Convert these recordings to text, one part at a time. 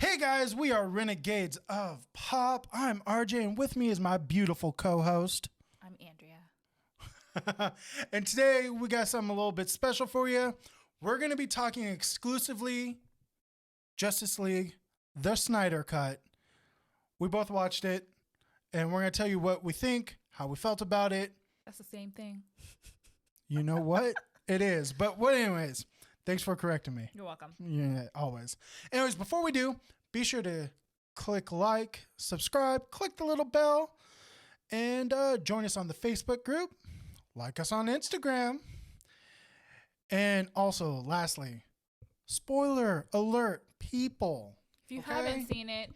Hey guys, we are Renegades of Pop. I'm RJ, and with me is my beautiful co-host. I'm Andrea. And today we got something a little bit special for you. We're going to be talking exclusively Justice League, the Snyder Cut. We both watched it, and we're going to tell you what we think, how we felt about it. That's the same thing. You know what? It is. But anyways, thanks for correcting me. You're welcome. Yeah, always. Anyways, before we do, be sure to click like, subscribe, click the little bell, and join us on the Facebook group. Like us on Instagram. And also, lastly, spoiler alert, people. If you haven't seen it,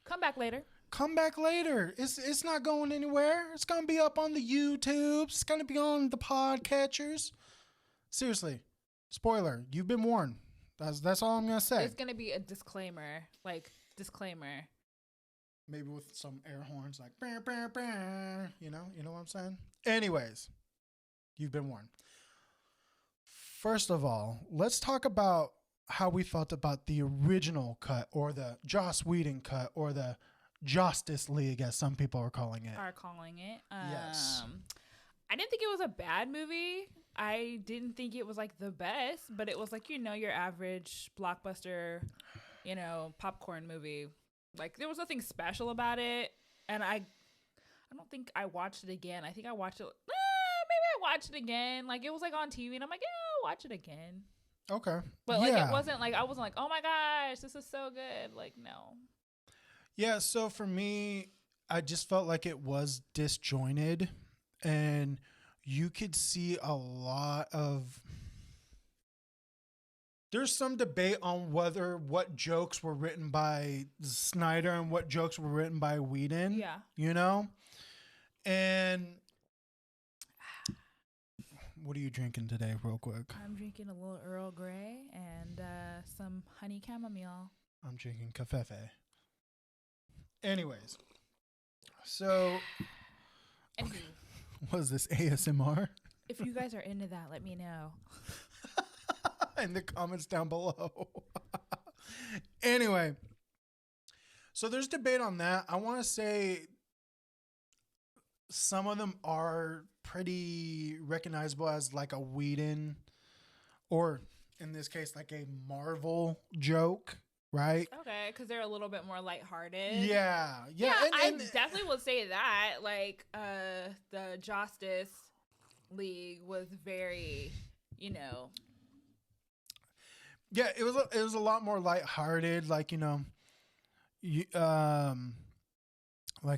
come back later. Come back later. It's not going anywhere. It's going to be up on the YouTubes. It's going to be on the podcatchers. Seriously, spoiler. You've been warned. That's all I'm going to say. It's going to be a disclaimer. Disclaimer. Maybe with some air horns like, bah, bah, bah. You know what I'm saying? Anyways, you've been warned. First of all, let's talk about how we felt about the original cut or the Joss Whedon cut or the Justice League, as some people are calling it. Yes. I didn't think it was a bad movie. I didn't think it was like the best, but it was like, your average blockbuster, popcorn movie. Like there was nothing special about it. And I don't think I watched it again. I think I watched it. Maybe I watched it again. Like it was like on TV and I'm like, yeah, I'll watch it again. Okay. But like it wasn't like, I wasn't like, oh my gosh, this is so good. Like, no. Yeah. So for me, I just felt like it was disjointed and you could see a lot of. There's some debate on what jokes were written by Snyder and what jokes were written by Whedon. Yeah. And what are you drinking today, real quick? I'm drinking a little Earl Grey and some honey chamomile. I'm drinking cafefe. Anyways, so Anywho, what is this, ASMR? If you guys are into that, let me know. In the comments down below. Anyway, so there's debate on that. I want to say some of them are pretty recognizable as like a Whedon or in this case like a Marvel joke, right? Okay, because they're a little bit more lighthearted. Yeah. I definitely would say that. Like the Justice League was very, Yeah, it was a lot more lighthearted, like like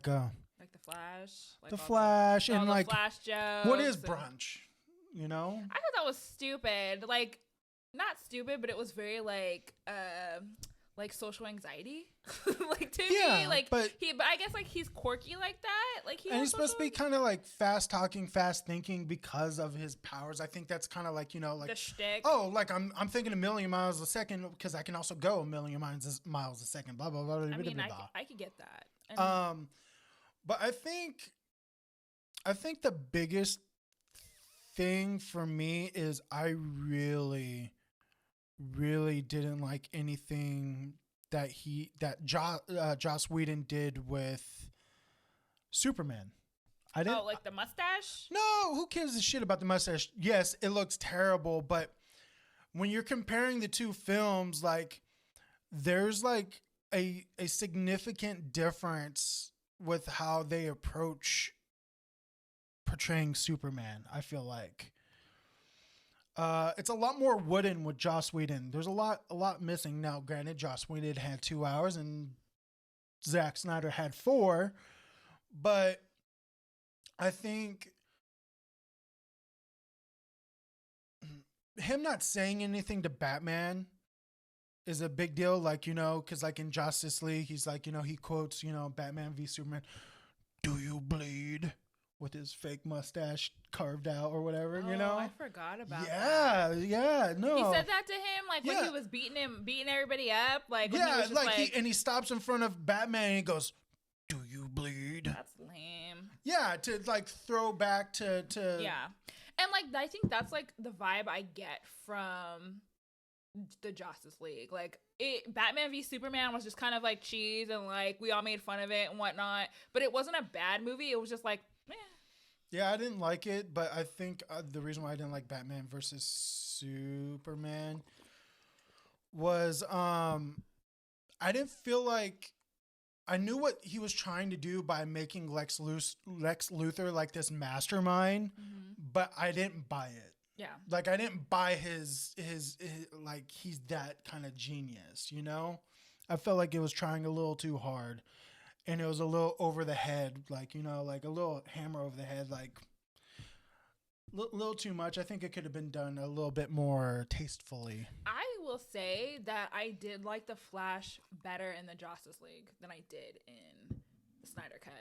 the Flash, the Flash, and the like Flash jokes. What is brunch? I thought that was stupid. Like, not stupid, but it was very like social anxiety. Like to me, like but I guess like he's quirky like that. Like he's supposed to be kind of like fast talking, fast thinking because of his powers. I think that's kind of like like the shtick. Oh, like I'm thinking a million miles a second because I can also go a million miles a second. Blah blah blah. I mean, I could get that. But I think the biggest thing for me is I really didn't like anything that Joss Whedon did with Superman. I didn't. Oh, like the mustache? No, who gives a shit about the mustache? Yes, it looks terrible, but when you're comparing the two films, like there's like a significant difference with how they approach portraying Superman. I feel like it's a lot more wooden with Joss Whedon. There's a lot missing. Now, granted, Joss Whedon had 2 hours and Zack Snyder had 4, but I think him not saying anything to Batman is a big deal. Like, because like in Justice League, he's like, he quotes, Batman v Superman, "Do you bleed?" with his fake mustache carved out or whatever, I forgot about that. Yeah, no. He said that to him, like when he was beating everybody up, like when he was just he stops in front of Batman and he goes, "Do you bleed?" That's lame. Yeah, to like throw back to yeah, and like I think that's like the vibe I get from the Justice League. Like, Batman v Superman was just kind of like cheese, and like we all made fun of it and whatnot. But it wasn't a bad movie. It was just like, meh. Yeah, I didn't like it, but I think the reason why I didn't like Batman versus Superman was I didn't feel like I knew what he was trying to do by making Lex Luthor like this mastermind, but I didn't buy it. Yeah. Like, I didn't buy his like, he's that kind of genius, you know? I felt like it was trying a little too hard, and it was a little over the head, like, you know, like a little hammer over the head, like little too much. I think it could have been done a little bit more tastefully. I will say that I did like the Flash better in the Justice League than I did in the Snyder Cut.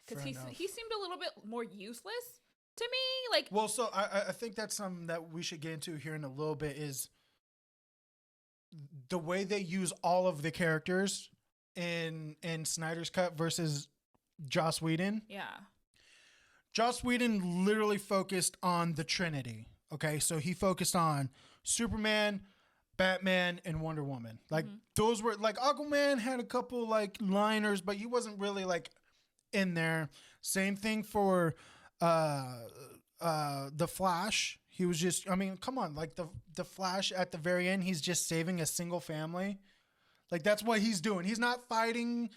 Because he seemed a little bit more useless to me. Like, well, so I think that's something that we should get into here in a little bit, is the way they use all of the characters in Snyder's Cut versus Joss Whedon. Yeah. Joss Whedon literally focused on the Trinity. Okay, so he focused on Superman, Batman, and Wonder Woman. Like, those were, like, Aquaman had a couple like liners, but he wasn't really like in there. Same thing for the Flash. He was just, I mean, come on, like the Flash at the very end, he's just saving a single family. Like, that's what he's doing. He's not fighting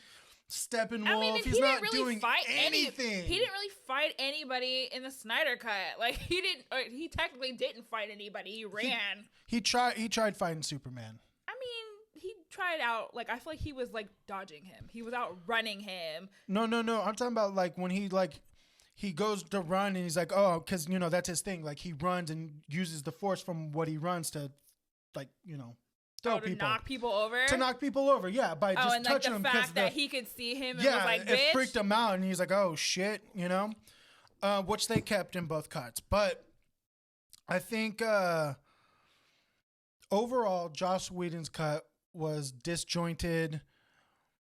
Steppenwolf. I mean, he's not really doing anything. He didn't really fight anybody in the Snyder Cut. Like, he technically didn't fight anybody. He ran. He tried fighting Superman. I mean, he tried out, like, I feel like he was like dodging him. He was outrunning him. No. I'm talking about like when he goes to run and he's like, oh, because, you know, that's his thing. Like, he runs and uses the force from what he runs to, like, you know, throw people. To knock people over? To knock people over, yeah, by just touching them. And like the fact that he could see him and was like, bitch. It freaked him out, and he's like, oh, shit, you know? Which they kept in both cuts. But I think overall, Joss Whedon's cut was disjointed.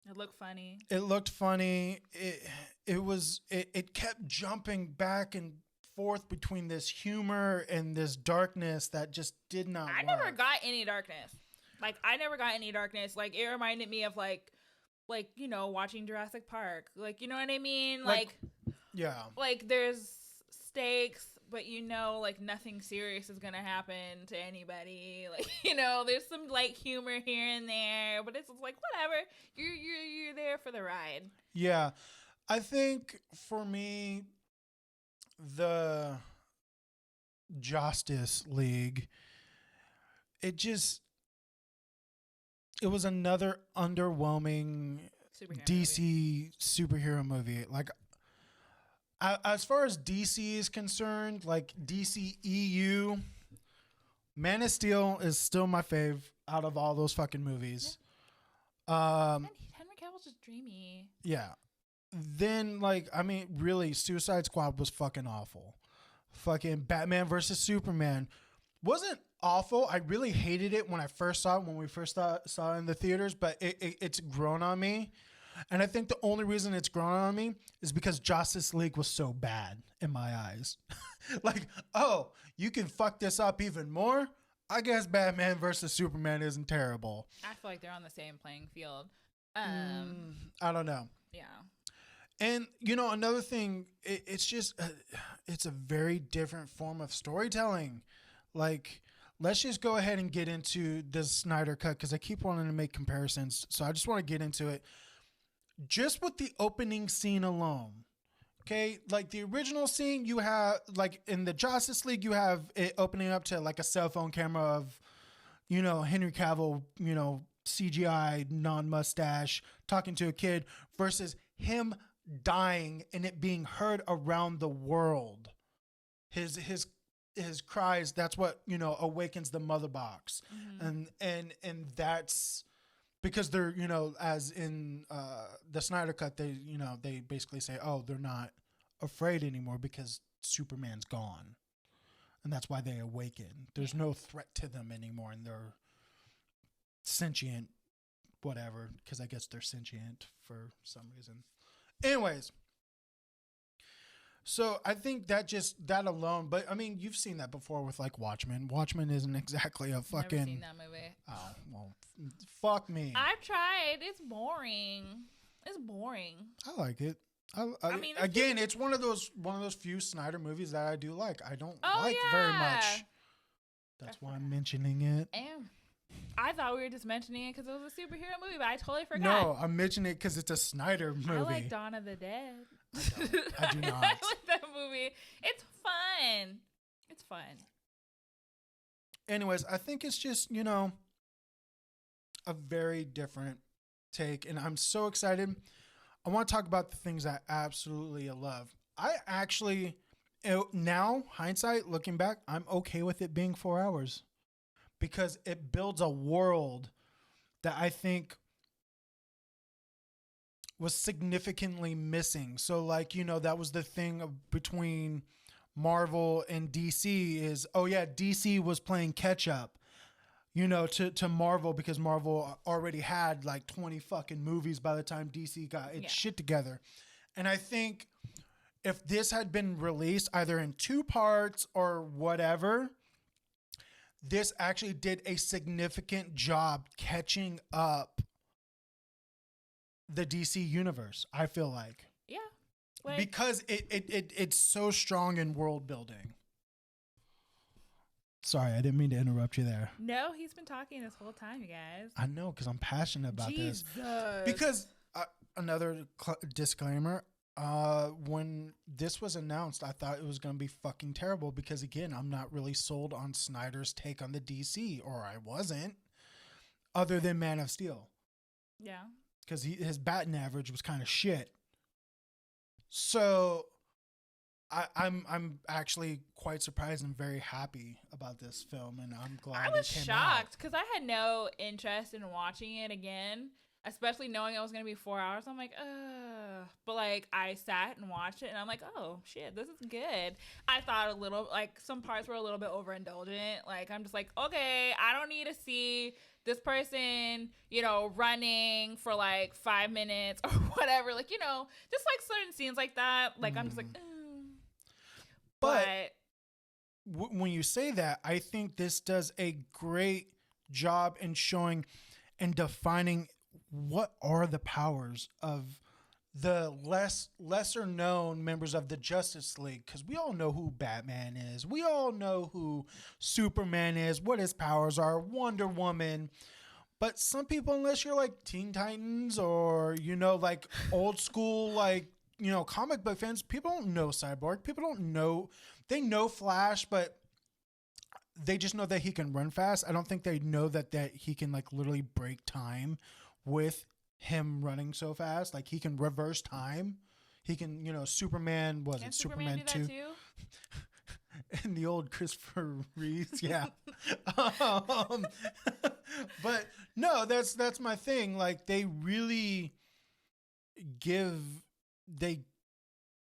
It looked funny. It kept jumping back and forth between this humor and this darkness that just did not work. Never got any darkness. Like, I never got any darkness. Like, it reminded me of like, you know, watching Jurassic Park. Like, you know what I mean? Like yeah. Like, there's stakes, but you know, like, nothing serious is gonna happen to anybody. Like, you know, there's some light humor here and there, but it's like, whatever. You're there for the ride. Yeah. I think for me, the Justice League, it was another underwhelming DC superhero movie. Like, as far as DC is concerned, like DCEU, Man of Steel is still my fave out of all those fucking movies. Yeah. Henry Cavill's just dreamy. Yeah. Then, like, I mean, really, Suicide Squad was fucking awful. Fucking Batman versus Superman wasn't awful. I really hated it when I first saw it, when we first saw it in the theaters, but it's grown on me. And I think the only reason it's grown on me is because Justice League was so bad in my eyes. Like, oh, you can fuck this up even more? I guess Batman versus Superman isn't terrible. I feel like they're on the same playing field. I don't know. Yeah. And, you know, another thing, it's just, it's a very different form of storytelling. Like, let's just go ahead and get into the Snyder Cut, because I keep wanting to make comparisons. So I just want to get into it. Just with the opening scene alone, okay? Like, the original scene, you have, like, in the Justice League, you have it opening up to, like, a cell phone camera of, you know, Henry Cavill, you know, CGI, non-mustache, talking to a kid, versus him dying and it being heard around the world. His cries, that's what, you know, awakens the mother box. And that's because they're, you know, as in the Snyder Cut, they, you know, they basically say, oh, they're not afraid anymore because Superman's gone, and that's why they awaken. There's no threat to them anymore, and they're sentient, whatever, because I guess they're sentient for some reason. Anyways, So I think that alone, but I mean, you've seen that before with like Watchmen. Watchmen isn't exactly a fucking. Never seen that movie. Oh well, fuck me. I've tried. It's boring. It's boring. I like it. I mean, again, it's one of those few Snyder movies that I do like. I don't Oh, like yeah. very much. That's why I'm mentioning it. And I thought we were just mentioning it because it was a superhero movie, but I totally forgot. No, I'm mentioning it because it's a Snyder movie. I like Dawn of the Dead. I do not. I like that movie. It's fun. It's fun. Anyways, I think it's just, a very different take. And I'm so excited. I want to talk about the things I absolutely love. I actually, now, hindsight, looking back, I'm okay with it being 4 hours. Because it builds a world that I think was significantly missing. So like, that was the thing between Marvel and DC is, DC was playing catch up, to Marvel because Marvel already had like 20 fucking movies by the time DC got its shit together. And I think if this had been released either in 2 parts or whatever, this actually did a significant job catching up the DC universe, I feel like. Yeah. Because it's so strong in world building. Sorry, I didn't mean to interrupt you there. No, he's been talking this whole time, you guys. I know, because I'm passionate about Jesus. this. Because, another disclaimer, when this was announced, I thought it was going to be fucking terrible because, again, I'm not really sold on Snyder's take on the DC, or I wasn't, other than Man of Steel. Yeah. Because his batting average was kind of shit. So I'm actually quite surprised and very happy about this film, and I'm glad I was it came shocked because I had no interest in watching it again, especially knowing it was going to be 4 hours. I'm like, ugh. But like I sat and watched it, and I'm like, oh shit, this is good. I thought a little, like some parts were a little bit overindulgent. Like I'm just like, okay, I don't need to see this person, running for like 5 minutes or whatever. Like, just like certain scenes like that. Like, I'm just like, But when you say that, I think this does a great job in showing and defining what are the powers of the lesser known members of the Justice League, because we all know who Batman is, we all know who Superman is, what his powers are, Wonder Woman. But some people, unless you're like Teen Titans or like old school like comic book fans, people don't know Cyborg. People don't know, they know Flash, but they just know that he can run fast. I don't think they know that he can like literally break time with him running so fast. Like he can reverse time. He can, Superman, was it Superman 2? And the old Christopher Reeves, yeah. But no, that's my thing. Like they really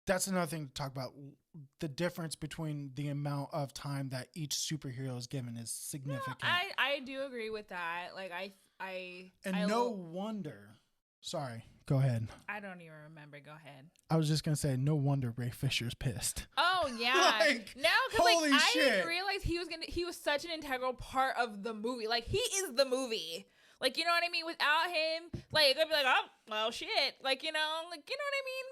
that's another thing to talk about. The difference between the amount of time that each superhero is given is significant. No, I do agree with that. Like no wonder. Sorry, go ahead. I don't even remember. Go ahead. I was just gonna say, no wonder Ray Fisher's pissed. Oh yeah, like, no, because holy I shit. didn't realize he was such an integral part of the movie. Like he is the movie. Like, you know what I mean? Without him, like I'd be like, oh well, shit. Like you know what I mean?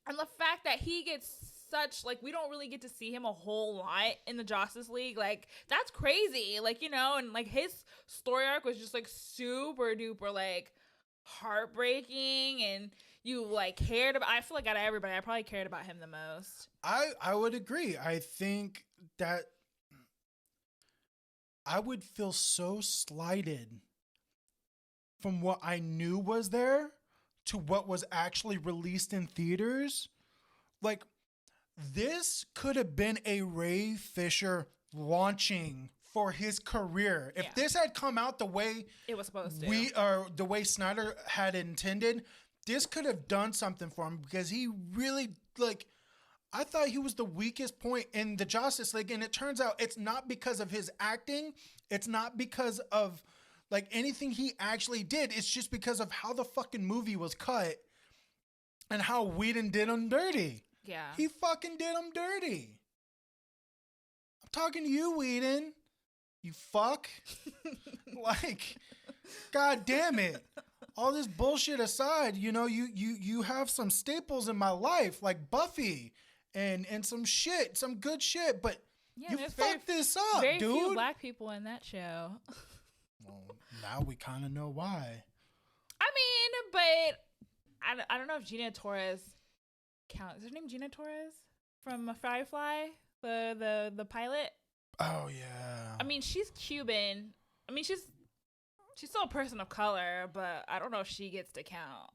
And the fact that he gets such, like, we don't really get to see him a whole lot in the Justice League. Like, that's crazy. Like, and, like, his story arc was just, like, super duper, like, heartbreaking. And you, like, cared about, I feel like out of everybody, I probably cared about him the most. I would agree. I think that I would feel so slighted from what I knew was there to what was actually released in theaters. Like, this could have been a Ray Fisher launching for his career. If this had come out the way it was supposed to, the way Snyder had intended, this could have done something for him, because he really, like, I thought he was the weakest point in the Justice League, and it turns out it's not because of his acting. It's not because of like anything he actually did. It's just because of how the fucking movie was cut and how Whedon did him dirty. Yeah. He fucking did him dirty. I'm talking to you, Whedon. You fuck. Like, God damn it. All this bullshit aside, you know, you have some staples in my life, like Buffy and some shit, some good shit, but you fucked this up, very dude. Very few black people in that show. Well, now we kind of know why. I mean, but I don't know if Gina Torres counts. Is her name Gina Torres from Firefly, the pilot? Oh yeah. I mean, she's Cuban. I mean, she's still a person of color, but I don't know if she gets to count.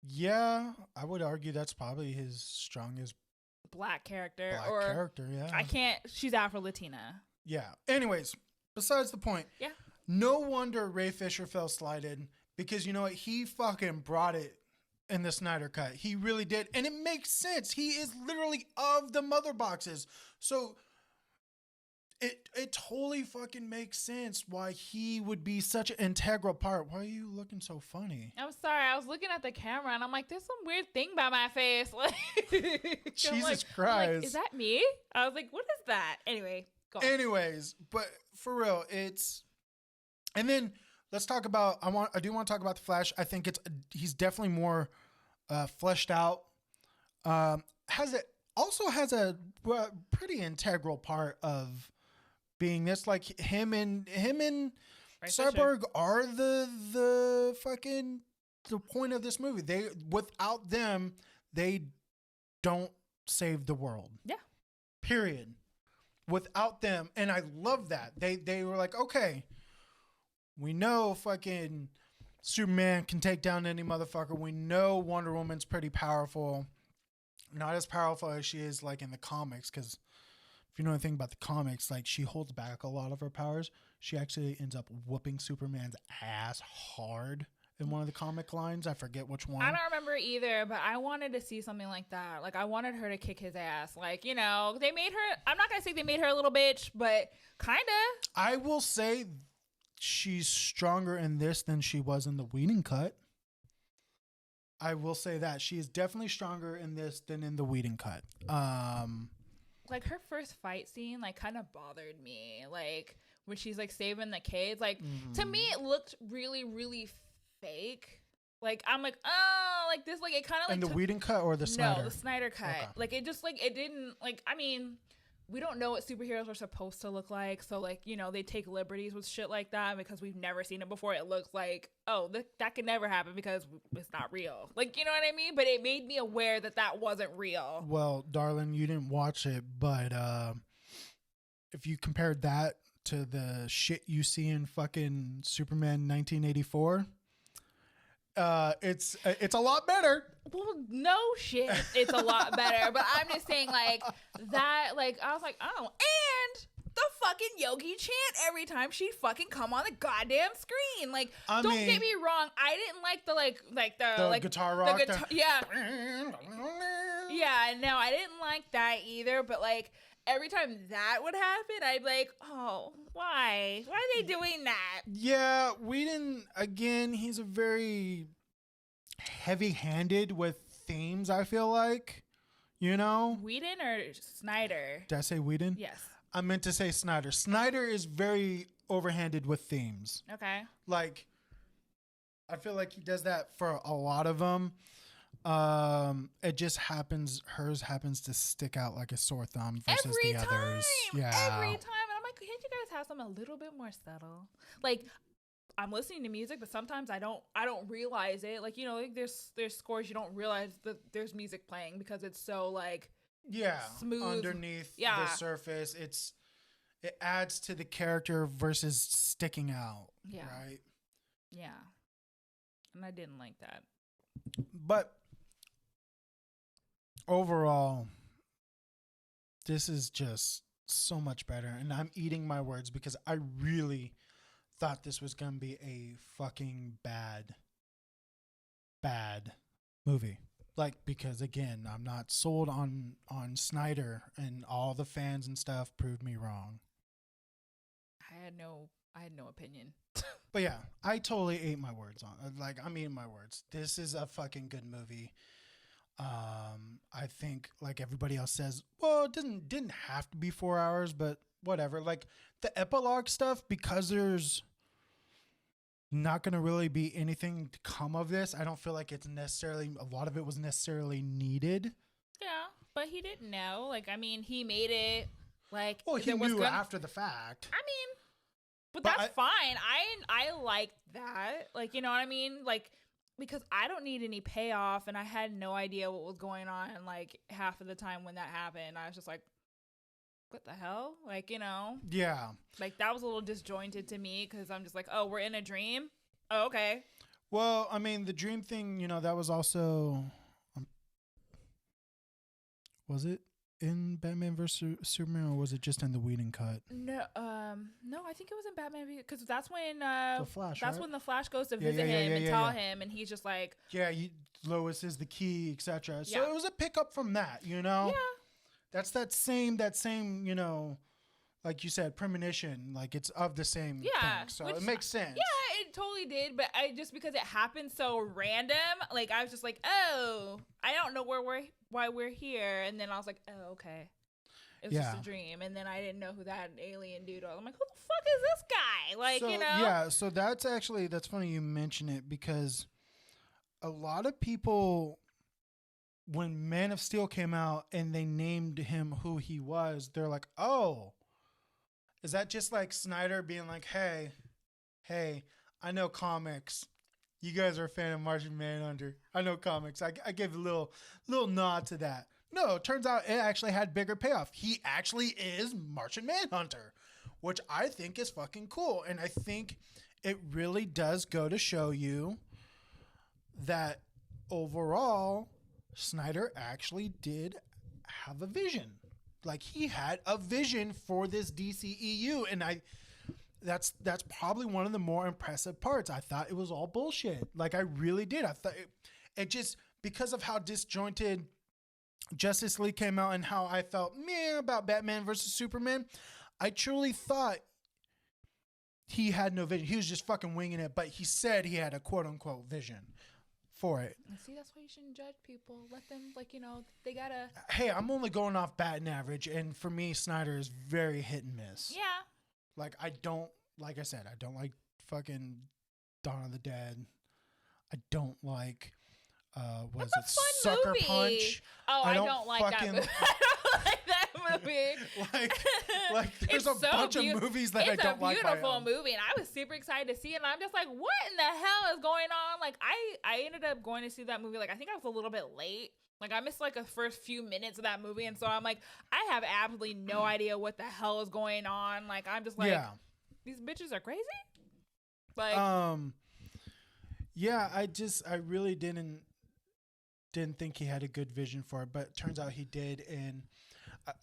Yeah, I would argue that's probably his strongest black character. Yeah. I can't. She's Afro-Latina. Yeah. Anyways, besides the point. Yeah. No wonder Ray Fisher fell slighted, because you know what? He fucking brought it in the Snyder Cut. He really did. And it makes sense. He is literally of the mother boxes. So it totally fucking makes sense why he would be such an integral part. Why are you looking so funny? I'm sorry. I was looking at the camera and I'm like, there's some weird thing by my face. Like, Jesus Christ. I'm like, is that me? I was like, what is that? Anyway, go on. Anyways, but for real, and then let's talk about, I do want to talk about the Flash. I think he's definitely more fleshed out. Also has a pretty integral part of being this, like him and Cyborg are the fucking the point of this movie. Without them, they don't save the world. Yeah. Period. Without them, and I love that. They were like, okay, we know fucking Superman can take down any motherfucker. We know Wonder Woman's pretty powerful. Not as powerful as she is like in the comics, because if you know anything about the comics, like she holds back a lot of her powers. She actually ends up whooping Superman's ass hard in one of the comic lines. I forget which one. I don't remember either, but I wanted to see something like that. Like, I wanted her to kick his ass. Like, you know, they made her, I'm not going to say they made her a little bitch, but kind of. I will say she's stronger in this than she was in the Whedon cut. I will say that. She is definitely stronger in this than in the Whedon cut. Like, her first fight scene, like, kind of bothered me. Like, when she's, like, saving the kids. Like, to me, it looked really, really fake. Like, I'm like, oh, like, this, like, it kind of, like... In the Whedon cut or the Snyder? No, the Snyder cut. Okay. Like, it just, like, it didn't, like, I mean... We don't know what superheroes are supposed to look like. So, like, you know, they take liberties with shit like that because we've never seen it before. It looks like, oh, that could never happen because it's not real. Like, you know what I mean? But it made me aware that that wasn't real. Well, darling, you didn't watch it, but if you compared that to the shit you see in fucking Superman 1984... it's a lot better. Well, no shit, it's a lot better. But I'm just saying, like, that, like, I was like, oh, and the fucking Yogi chant every time she'd fucking come on the goddamn screen. Like, don't get me wrong, I didn't like the guitar rock. Yeah. Yeah, no, I didn't like that either. But like, every time that would happen, I'd be like, oh, why? Why are they doing that? Yeah, Whedon, again, he's a very heavy-handed with themes, I feel like. You know? Whedon or Snyder? Did I say Whedon? Yes. I meant to say Snyder. Snyder is very overhanded with themes. Okay. Like, I feel like he does that for a lot of them. It just hers happens to stick out like a sore thumb versus the others. Yeah. Every time. And I'm like, can't you guys have something a little bit more subtle? Like, I'm listening to music, but sometimes I don't realize it. Like, you know, like there's scores you don't realize that there's music playing because it's so like smooth underneath the surface. It adds to the character versus sticking out. Yeah. Right? Yeah. And I didn't like that. But overall, this is just so much better. And I'm eating my words because I really thought this was going to be a fucking bad movie. Like, because again, I'm not sold on Snyder, and all the fans and stuff proved me wrong. I had no opinion. But yeah, I totally ate my words on. Like, I'm eating my words. This is a fucking good movie. I think like everybody else says, well, it didn't have to be 4 hours, but whatever. Like the epilogue stuff, because there's not going to really be anything to come of this. I don't feel like it's necessarily, a lot of it was necessarily needed. Yeah, but he didn't know. Like, I mean, he made it like. Well, he knew after the fact. I mean, but that's fine. I like that. Like, you know what I mean? Like, because I don't need any payoff, and I had no idea what was going on. Like half of the time when that happened, I was just like, what the hell? Like, you know? Yeah. Like, that was a little disjointed to me because I'm just like, oh, we're in a dream? Oh, okay. Well, I mean, the dream thing, you know, that was also... was it in Batman vs. Superman, or was it just in the Whedon cut? No, I think it was in Batman because that's when the Flash. That's right? when the Flash goes to visit him and tell him, and he's just like, yeah, Lois is the key, etc. So it was a pickup from that, you know. Yeah. That's that same, you know, like you said, premonition. Like it's of the same thing. So it makes sense. Yeah, it totally did. But just because it happened so random, like I was just like, oh, I don't know why we're here. And then I was like, oh, okay. It was just a dream. And then I didn't know who that alien dude was. I'm like, who the fuck is this guy? Like, so, you know? Yeah, so that's funny you mention it, because a lot of people, when Man of Steel came out and they named him who he was, they're like, oh, is that just like Snyder being like, hey, I know comics. You guys are a fan of Martian Manhunter. I know comics. I give a little nod to that. No, it turns out it actually had bigger payoff. He actually is Martian Manhunter, which I think is fucking cool. And I think it really does go to show you that overall, Snyder actually did have a vision. Like he had a vision for this DCEU, and that's probably one of the more impressive parts. I thought it was all bullshit. Like I really did. I thought it just, because of how disjointed Justice League came out and how I felt about Batman versus Superman, I truly thought he had no vision. He was just fucking winging it, but he said he had a quote unquote vision for it. See, that's why you shouldn't judge people. Let them, like, you know, they gotta. Hey, I'm only going off batting average, and for me, Snyder is very hit and miss. Yeah. Like like I said, I don't like fucking Dawn of the Dead. I don't like was it Sucker movie. Punch? Oh, I don't like that movie. I don't like that movie. like there's a bunch of movies that I don't like. It's a beautiful movie, and I was super excited to see it. And I'm just like, what in the hell is going on? Like, I ended up going to see that movie. Like, I think I was a little bit late. Like, I missed like the first few minutes of that movie, and so I'm like, I have absolutely no idea what the hell is going on. Like, I'm just like, these bitches are crazy. Like, yeah, I really didn't think he had a good vision for it, but it turns out he did. And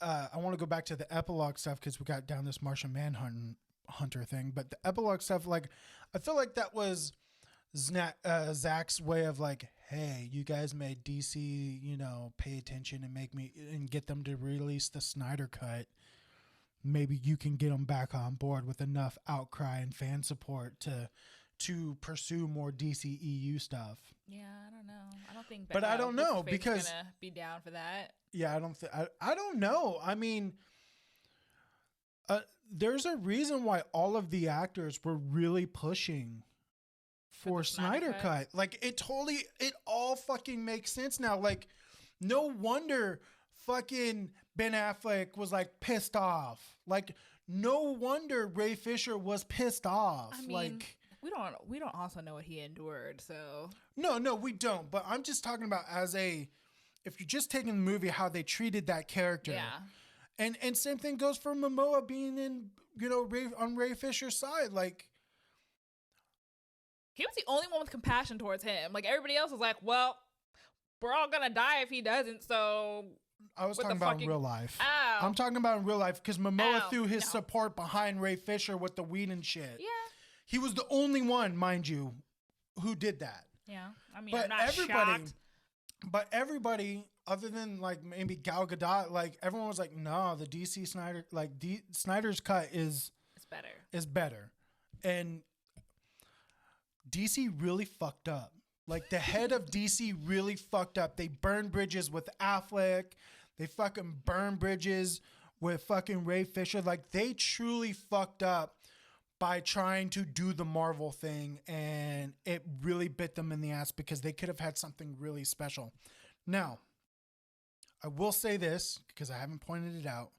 I want to go back to the epilogue stuff because we got down this Martian Manhunter thing. But the epilogue stuff, like, I feel like that was Zach's way of like, hey, you guys made DC, you know, pay attention and get them to release the Snyder Cut. Maybe you can get them back on board with enough outcry and fan support to pursue more DCEU stuff. Yeah, I don't know. I don't think. But I don't know because gonna be down for that. Yeah, I don't know. I mean, there's a reason why all of the actors were really pushing for Snyder Cut. Like it all fucking makes sense now. Like no wonder fucking Ben Affleck was like pissed off. Like no wonder Ray Fisher was pissed off. I mean, like we don't also know what he endured, so no, we don't. But I'm just talking about if you're just taking the movie, how they treated that character. Yeah. And same thing goes for Momoa being in, you know, on Ray Fisher's side. Like he was the only one with compassion towards him. Like everybody else was like, well, we're all gonna die if he doesn't. So I was talking about in real life. Oh. I'm talking about in real life because Momoa threw his support behind Ray Fisher with the weed and shit. Yeah. He was the only one, mind you, who did that. Yeah. I mean, I'm not shocked. But everybody, other than like maybe Gal Gadot, like everyone was like, no, the DC Snyder, like Snyder's cut is better. And DC really fucked up Like, the head of DC really fucked up. They burned bridges with Affleck. They fucking burned bridges with fucking Ray Fisher. Like, they truly fucked up by trying to do the Marvel thing, and it really bit them in the ass because they could have had something really special. Now, I will say this because I haven't pointed it out.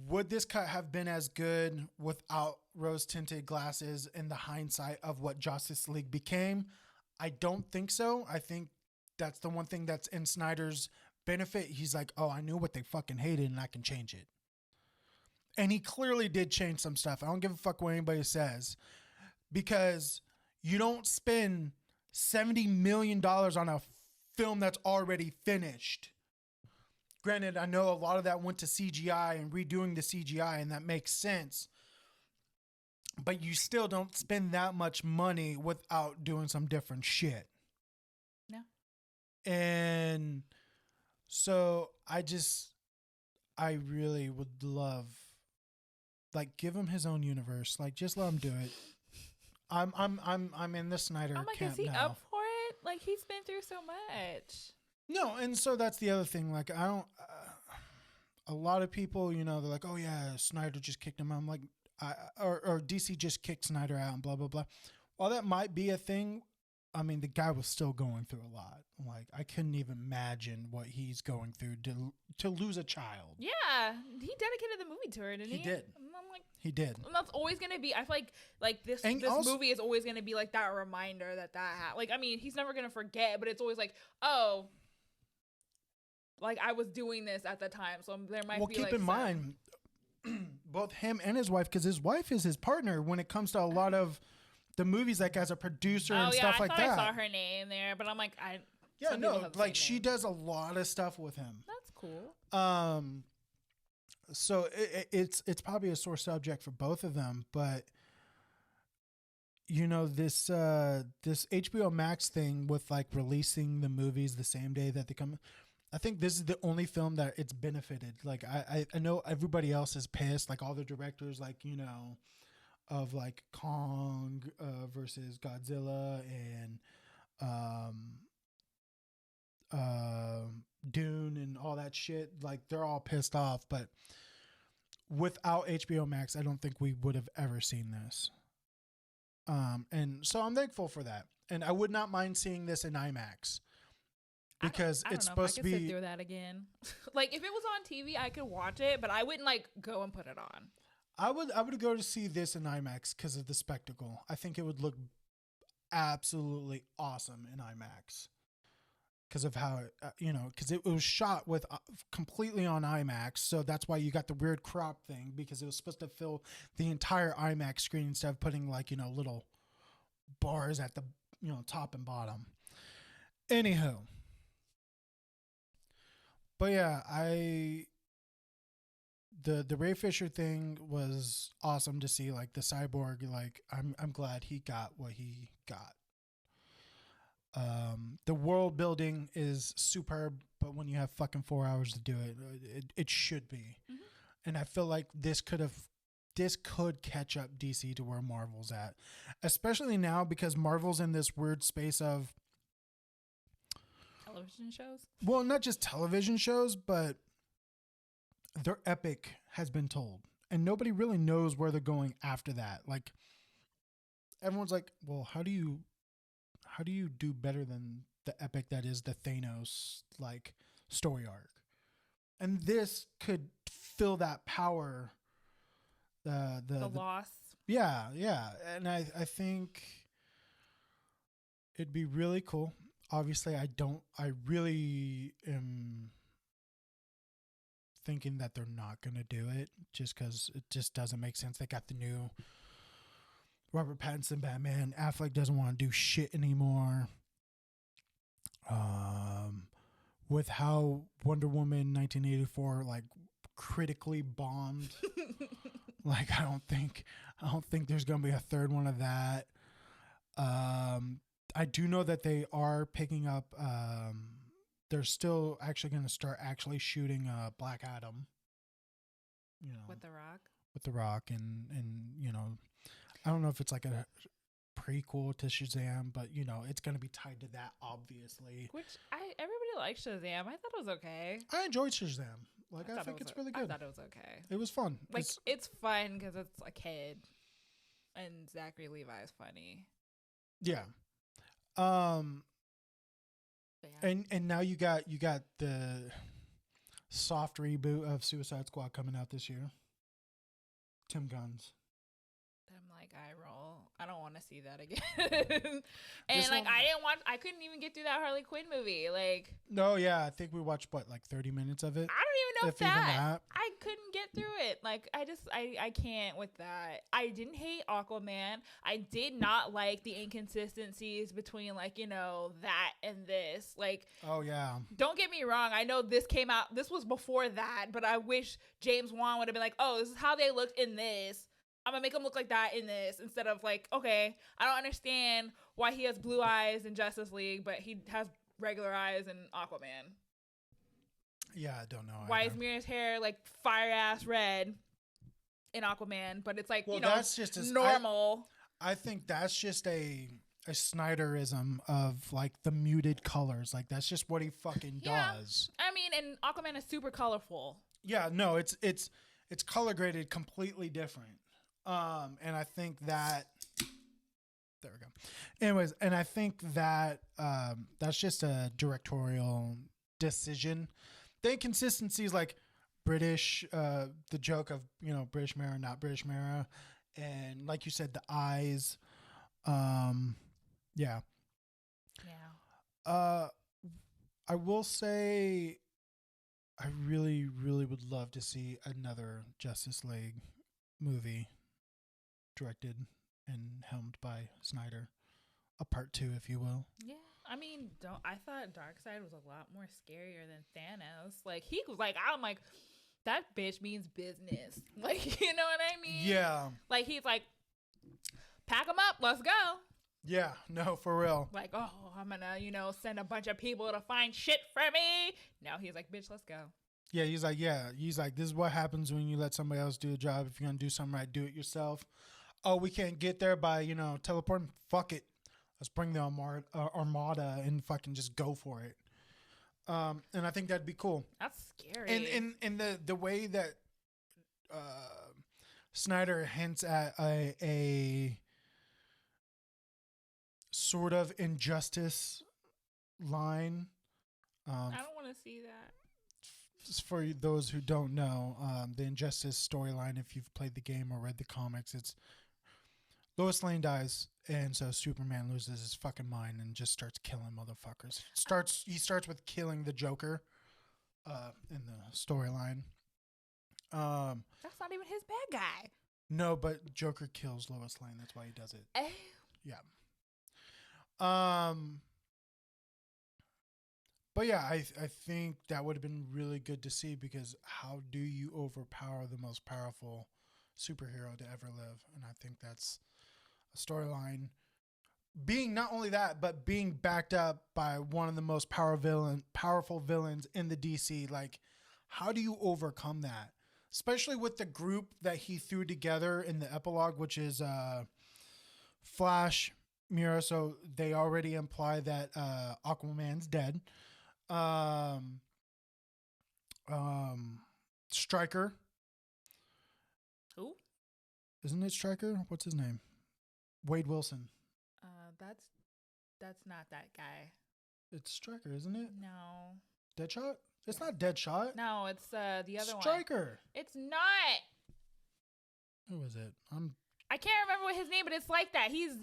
Would this cut have been as good without rose-tinted glasses in the hindsight of what Justice League became? I don't think so. I think that's the one thing that's in Snyder's benefit. He's like, oh, I knew what they fucking hated and I can change it. And he clearly did change some stuff. I don't give a fuck what anybody says, because you don't spend $70 million on a film that's already finished. Granted, I know a lot of that went to CGI and redoing the CGI, and that makes sense. But you still don't spend that much money without doing some different shit. No. And so I really would love, like, give him his own universe. Like, just let him do it. I'm in the Snyder I'm like, camp is he now. up for it? Like, he's been through so much. No, and so that's the other thing. Like, I don't. A lot of people, you know, they're like, "Oh yeah, Snyder just kicked him out." I'm like, or DC just kicked Snyder out, and blah blah blah. While that might be a thing, I mean, the guy was still going through a lot. Like, I couldn't even imagine what he's going through to lose a child. Yeah, he dedicated the movie to her, didn't he? He did. And I'm like, He did. and that's always gonna be. I feel like this Also, movie is always gonna be like that reminder that like, I mean, he's never gonna forget, but it's always like, oh, like, I was doing this at the time, so there might be. Well, keep in mind, both him and his wife, because his wife is his partner when it comes to a lot of the movies, like as a producer and stuff like that. I saw her name there, but I'm like, yeah, no, like she does a lot of stuff with him. That's cool. So it's probably a sore subject for both of them, but you know, this HBO Max thing with like releasing the movies the same day that they come. I think this is the only film that it's benefited. Like, I know everybody else is pissed, like all the directors, like, you know, of like Kong versus Godzilla and Dune and all that shit. Like, they're all pissed off. But without HBO Max, I don't think we would have ever seen this. And so I'm thankful for that. And I would not mind seeing this in IMAX. Because I don't it's know supposed if to I could be sit through that again. Like, if it was on TV, I could watch it, but I wouldn't like go and put it on. I would go to see this in IMAX because of the spectacle. I think it would look absolutely awesome in IMAX because of how it, you know, because it was shot with completely on IMAX, so that's why you got the weird crop thing, because it was supposed to fill the entire IMAX screen instead of putting like, you know, little bars at the, you know, top and bottom. Anywho. But yeah, the Ray Fisher thing was awesome to see. Like the cyborg, like I'm glad he got what he got. The world building is superb, but when you have fucking 4 hours to do it should be. Mm-hmm. And I feel like this could catch up DC to where Marvel's at, especially now because Marvel's in this weird space of television shows. Well, not just television shows, but their epic has been told, and nobody really knows where they're going after that. Like, everyone's like, well, how do you do better than the epic that is the Thanos like story arc? And this could fill that power. The loss. Yeah. And I think it'd be really cool. Obviously, I really am thinking that they're not going to do it just because it just doesn't make sense. They got the new Robert Pattinson Batman. Affleck doesn't want to do shit anymore. With how Wonder Woman 1984 like critically bombed. Like, I don't think there's going to be a third one of that. I do know that they are picking up. They're still actually going to start actually shooting Black Adam. You know, with The Rock. and you know, I don't know if it's like a prequel to Shazam, but you know it's gonna be tied to that, obviously. Which everybody likes Shazam. I thought it was okay. I enjoyed Shazam. Like I think it's really good. I thought it was okay. It was fun. Like it's fun because it's a kid, and Zachary Levi is funny. Yeah. Yeah. And now you got the soft reboot of Suicide Squad coming out this year. Tim Gunn's. I'm like, I roll. I don't want to see that again. And like, I couldn't even get through that Harley Quinn movie. Like, no, yeah, I think we watched 30 minutes of it. I don't even know if even that. I couldn't get through it. Like, I can't with that. I didn't hate Aquaman. I did not like the inconsistencies between like, you know, that and this. Like, oh yeah. Don't get me wrong. I know this was before that, but I wish James Wan would have been like, oh, this is how they looked in this. I'm gonna make him look like that in this, instead of like, okay, I don't understand why he has blue eyes in Justice League, but he has regular eyes in Aquaman. Yeah, I don't know. Why is Mira's hair like fire ass red in Aquaman, but it's like, that's just normal. I think that's just a Snyderism of like the muted colors. Like that's just what he fucking does. I mean, and Aquaman is super colorful. Yeah, no, it's color graded completely different. And I think that there we go. Anyways, and I think that that's just a directorial decision. The inconsistency is like British, the joke of, you know, British mirror, not British mirror. And like you said, the eyes. Yeah. I will say I really, really would love to see another Justice League movie directed and helmed by Snyder. A part 2, if you will. Yeah. I mean, I thought Darkseid was a lot more scarier than Thanos. Like, he was like, I'm like, that bitch means business. Like, you know what I mean? Yeah. Like, he's like, pack them up, let's go. Yeah, no, for real. Like, oh, I'm gonna, you know, send a bunch of people to find shit for me. No, he's like, bitch, let's go. Yeah, he's like, this is what happens when you let somebody else do a job. If you're gonna do something right, do it yourself. Oh, we can't get there by, you know, teleporting. Fuck it. Let's bring the armada and fucking just go for it. And I think that'd be cool. That's scary. And the way that Snyder hints at a sort of injustice line. I don't want to see that. For those who don't know, the Injustice storyline, if you've played the game or read the comics, it's Lois Lane dies, and so Superman loses his fucking mind and just starts killing motherfuckers. He starts with killing the Joker in the storyline. That's not even his bad guy. No, but Joker kills Lois Lane. That's why he does it. Yeah. But yeah, I think that would have been really good to see, because how do you overpower the most powerful superhero to ever live? And I think that's a storyline being not only that, but being backed up by one of the most powerful villains in the DC. Like, how do you overcome that? Especially with the group that he threw together in the epilogue, which is Flash, Mira. So they already imply that Aquaman's dead. Stryker. Who? Isn't it Stryker? What's his name? Wade Wilson. That's not that guy. It's Stryker, isn't it? No. Deadshot? It's not Deadshot. No, it's the other one. Stryker. It's not. Who is it? I can't remember what his name, but it's like that. He's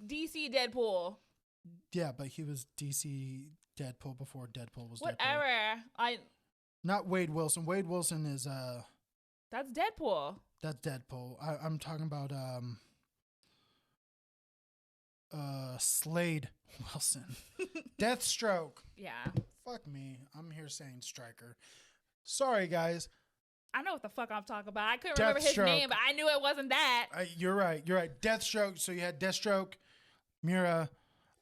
DC Deadpool. Yeah, but he was DC Deadpool before Deadpool was whatever. Deadpool. Not Wade Wilson. Wade Wilson is That's Deadpool. That's Deadpool. I'm talking about Slade Wilson. Deathstroke. Yeah. Fuck me. I'm here saying Stryker. Sorry, guys. I know what the fuck I'm talking about. I couldn't remember his name, but I knew it wasn't that. You're right. Deathstroke. So you had Deathstroke, Mira,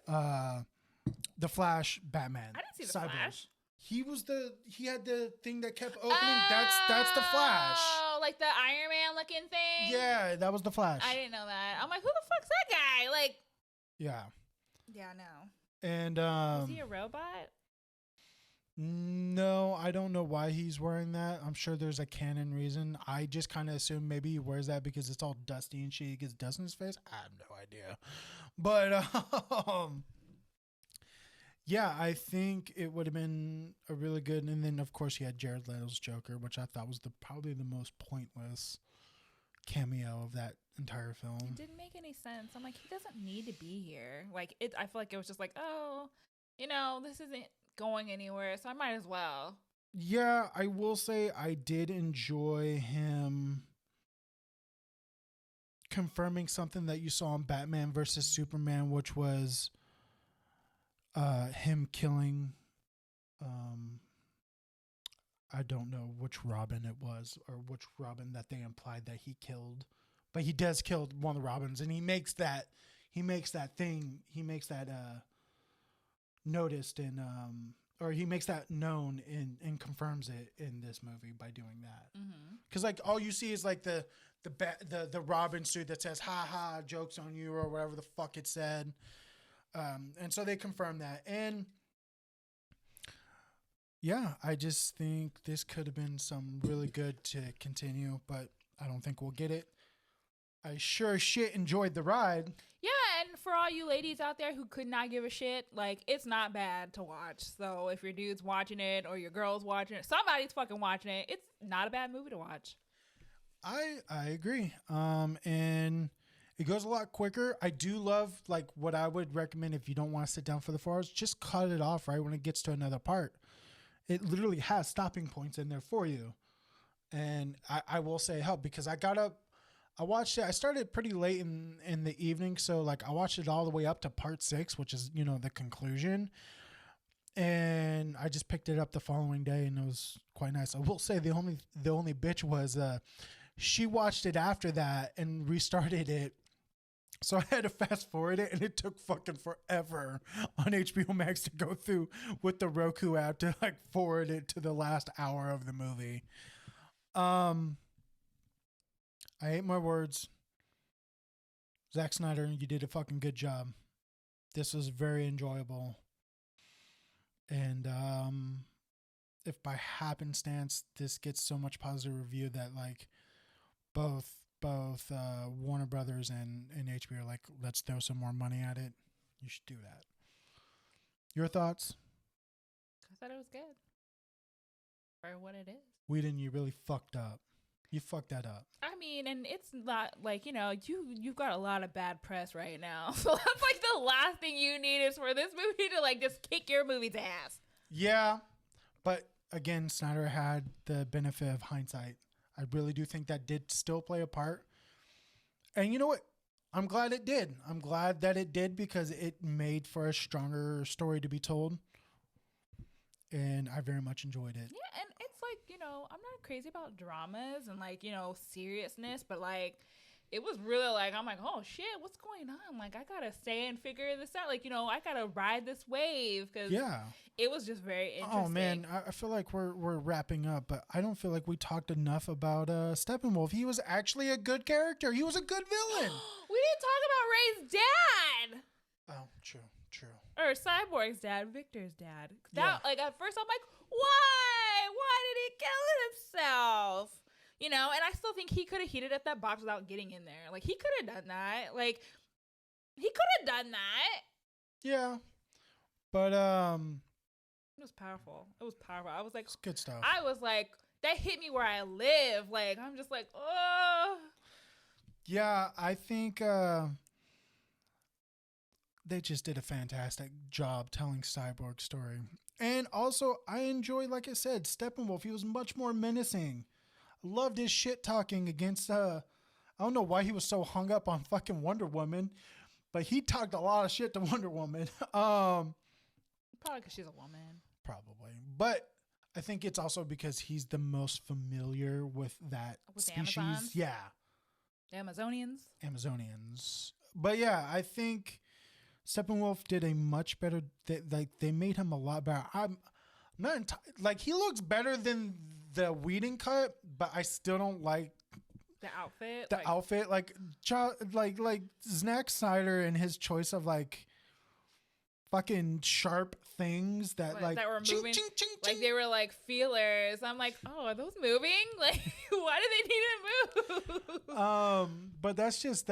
the Flash, Batman. I didn't see the Flash. He had the thing that kept opening. That's the Flash. Oh, like the Iron Man looking thing? Yeah, that was the Flash. I didn't know that. I'm like, who the fuck's that guy? Like, yeah. Yeah, no. And is he a robot? No, I don't know why he's wearing that. I'm sure there's a canon reason. I just kind of assume maybe he wears that because it's all dusty and shit. He gets dust in his face. I have no idea. But yeah, I think it would have been a really good. And then of course he had Jared Leto's Joker, which I thought was probably the most pointless cameo of that entire film. It didn't make any sense. I'm like, he doesn't need to be here. Like I feel like it was just like, oh, this isn't going anywhere, so I might as well. Yeah, I will say I did enjoy him confirming something that you saw in Batman versus Superman, which was him killing I don't know which Robin it was or which Robin that they implied that he killed, but he does kill one of the Robins, and he makes that noticed in or he makes that known and confirms it in this movie by doing that. Because like all you see is like the Robin suit that says "ha ha, jokes on you" or whatever the fuck it said, and so they confirm that. And yeah, I just think this could have been some really good to continue, but I don't think we'll get it. I sure as shit enjoyed the ride. Yeah, and for all you ladies out there who could not give a shit, like, it's not bad to watch. So if your dude's watching it or your girl's watching it, somebody's fucking watching it, it's not a bad movie to watch. I agree. And it goes a lot quicker. I do love, like, what I would recommend if you don't want to sit down for the 4 hours, just cut it off right when it gets to another part. It literally has stopping points in there for you. And I will say it helped because I watched it. I started pretty late in the evening. So like I watched it all the way up to part 6, which is, the conclusion. And I just picked it up the following day and it was quite nice. I will say the only bitch was, she watched it after that and restarted it. So I had to fast forward it and it took fucking forever on HBO Max to go through with the Roku app to like forward it to the last hour of the movie. I ate my words. Zack Snyder, you did a fucking good job. This was very enjoyable. And if by happenstance this gets so much positive review that like both Warner Brothers and HBO are like, let's throw some more money at it, you should do that. Your thoughts? I thought it was good for what it is. Whedon, you really fucked up. You fucked that up. I mean, and it's not like, you've got a lot of bad press right now. So that's like the last thing you need is for this movie to like just kick your movie's ass. Yeah. But again, Snyder had the benefit of hindsight. I really do think that did still play a part. And you know what? I'm glad it did. I'm glad that it did because it made for a stronger story to be told. And I very much enjoyed it. Yeah, and it's like, I'm not crazy about dramas and like, seriousness, but like it was really like, I'm like, oh shit, what's going on? Like I gotta stay and figure this out. Like, I gotta ride this wave because it was just very interesting. Oh man, I feel like we're wrapping up, but I don't feel like we talked enough about Steppenwolf. He was actually a good character. He was a good villain. We didn't talk about Ray's dad. Oh, true. Or Cyborg's dad, Victor's dad. Like at first I'm like, why? Why did he kill himself? And I still think he could have heated up that box without getting in there. Like he could have done that. Like he could have done that. Yeah. But it was powerful. I was like, it's good stuff. I was like, that hit me where I live. Like I'm just like, oh. Yeah, I think they just did a fantastic job telling Cyborg's story. And also, I enjoy, like I said, Steppenwolf. He was much more menacing. I loved his shit talking against, I don't know why he was so hung up on fucking Wonder Woman, but he talked a lot of shit to Wonder Woman. Probably because she's a woman. Probably. But I think it's also because he's the most familiar with that species. Amazons? Yeah. The Amazonians. But yeah, I think Steppenwolf did a much better. They made him a lot better. I'm not like he looks better than the Whedon cut, but I still don't like The outfit. the outfit. Like Zack Snyder and his choice of like fucking sharp things that that were ching, moving. ching, ching, Like ching. they were like feelers. I'm like, oh, are those moving? Like, why do they need to move? But that's just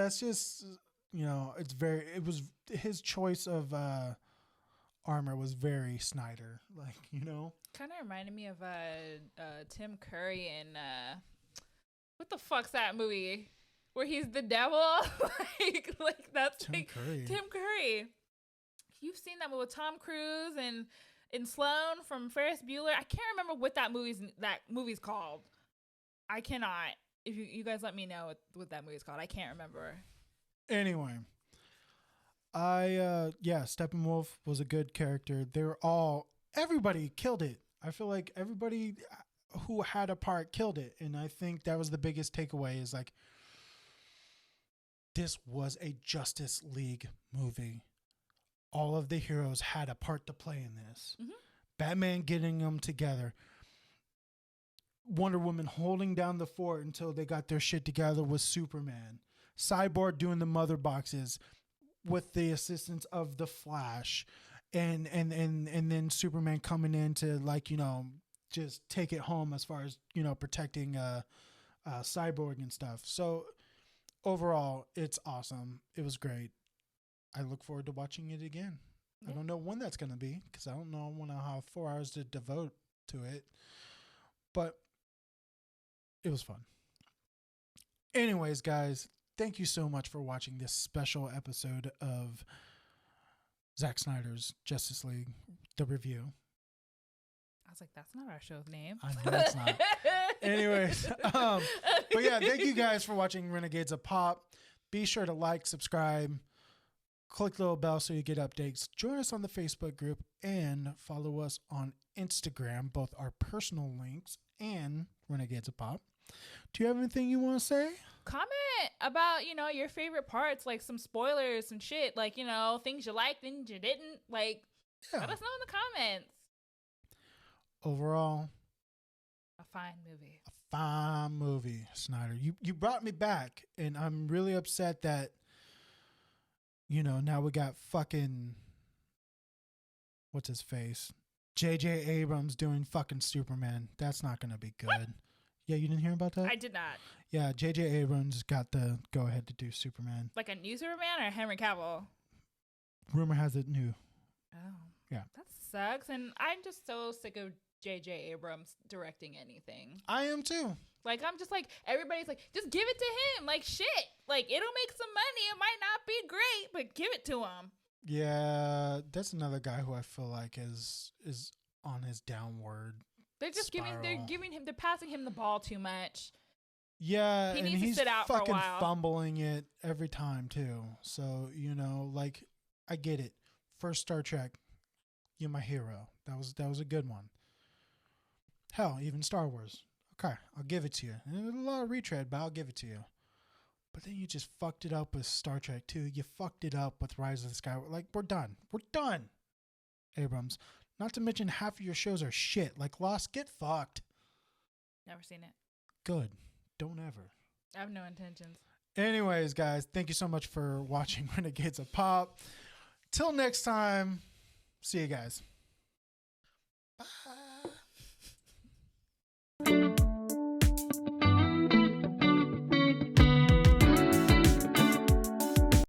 you know, it was his choice of armor was very Snyder, like, you know. Kind of reminded me of Tim Curry in what the fuck's that movie where he's the devil? like that's Tim Curry. Tim Curry. You've seen that movie with Tom Cruise and Sloane from Ferris Bueller. I can't remember what that movie's called. I cannot. If you guys let me know what that movie's called, I can't remember. Anyway, Steppenwolf was a good character. Everybody killed it. I feel like everybody who had a part killed it, and I think that was the biggest takeaway. Is like, this was a Justice League movie. All of the heroes had a part to play in this. Mm-hmm. Batman getting them together. Wonder Woman holding down the fort until they got their shit together with Superman. Cyborg doing the mother boxes with the assistance of the Flash. And then Superman coming in to, like, you know, just take it home as far as, you know, protecting Cyborg and stuff. So overall, it's awesome. It was great. I look forward to watching it again. Yeah. I don't know when that's going to be because I don't know when I'll have 4 hours to devote to it. But it was fun. Anyways, guys, thank you so much for watching this special episode of Zack Snyder's Justice League, the review. I was like, that's not our show's name. I know it's not. Anyways, but yeah, thank you guys for watching Renegades of Pop. Be sure to like, subscribe, click the little bell so you get updates. Join us on the Facebook group and follow us on Instagram, both our personal links and Renegades of Pop. Do you have anything you want to say? Comment about, you know, your favorite parts, like some spoilers, some shit, like, you know, things you liked, things you didn't. Like, let us know in the comments. Overall, a fine movie. A fine movie, Snyder. You brought me back, and I'm really upset that, you know, now we got fucking, what's his face? J.J. Abrams doing fucking Superman. That's not going to be good. What? Yeah, you didn't hear about that? I did not. Yeah, J.J. Abrams got the go-ahead to do Superman. Like a new Superman or Henry Cavill? Rumor has it new. Oh. Yeah. That sucks. And I'm just so sick of J.J. Abrams directing anything. I am too. Like, I'm just like, everybody's like, just give it to him. Like, shit. Like, it'll make some money. It might not be great, but give it to him. Yeah, that's another guy who I feel like is on his downward. They're just spiral. they're passing him the ball too much. Yeah, he and needs he's to sit out for a fucking while. fumbling it every time too. So, you know, like, I get it. First Star Trek, you're my hero. That was a good one. Hell, even Star Wars. Okay, I'll give it to you. And a lot of retread, but I'll give it to you. But then you just fucked it up with Star Trek 2. You fucked it up with Rise of the Skywalker. Like, we're done. We're done, Abrams. Not to mention half of your shows are shit. Like Lost, get fucked. Never seen it. Good. Don't ever. I have no intentions. Anyways, guys, thank you so much for watching Renegades of Pop. Till next time, see you guys. Bye.